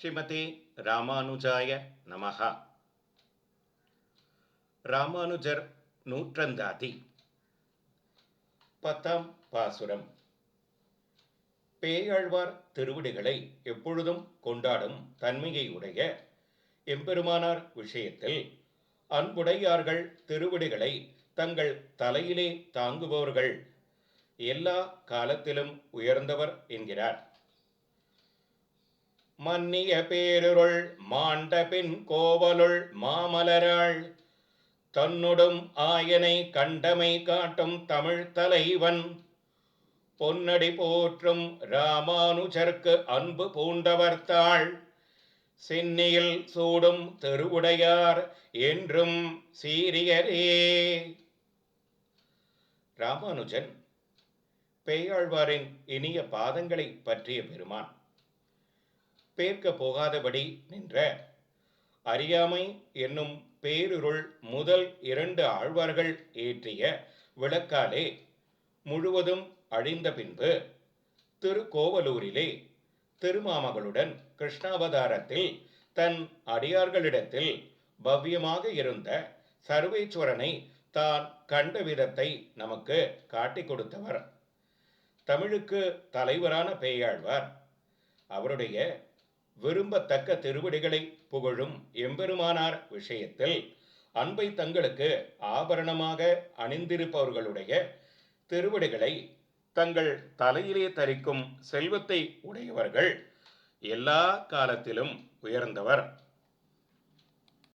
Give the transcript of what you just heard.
ஸ்ரீமதி ராமானுஜாய நமஹ. ராமானுஜர் நூற்றந்தாதி. 10ஆம் பாசுரம். பேயாழ்வார் திருவடிகளை எப்பொழுதும் கொண்டாடும் தன்மையை உடைய எம்பெருமானார் விஷயத்தில் அன்புடையார்கள் திருவடிகளை தங்கள் தலையிலே தாங்குபவர்கள் எல்லா காலத்திலும் உயர்ந்தவர் என்கிறார். மன்னிய பேருருள் மாண்ட பின் கோவலுள் மாமலராள் தன்னுடும் ஆயனை கண்டமை காட்டும் தமிழ் தலைவன் பொன்னடி போற்றும் ராமானுஜர்க்கு அன்பு பூண்டவர் தாள் சென்னியில் சூடும் திருவுடையார் என்றும் சீரியரே. ராமானுஜன் பேயாழ்வாரின் இனிய பாதங்களை பற்றிய பெருமான் பேர்க்க போகாதபடி நின்ற அறியாமை என்னும் பேருருள் முதல் 2 ஆழ்வார்கள் ஏற்றிய விளக்காலே முழுவதும் அழிந்த பின்பு திருக்கோவலூரிலே திருமாமகளுடன் கிருஷ்ணாவதாரத்தில் தன் அடியார்களிடத்தில் பவ்யமாக இருந்த சர்வேஸ்வரனை தான் கண்ட விதத்தை நமக்கு காட்டிக் கொடுத்தவர். தமிழுக்கு தலைவரான பேயாழ்வார் அவருடைய விரும்பத்தக்க திருவடிகளை புகழும் எம்பெருமானார் விஷயத்தில் அன்பை தங்களுக்கு ஆபரணமாக அணிந்திருப்பவர்களுடைய திருவடிகளை தங்கள் தலையிலே தரிக்கும் செல்வத்தை உடையவர்கள் எல்லா காலத்திலும் உயர்ந்தவர்.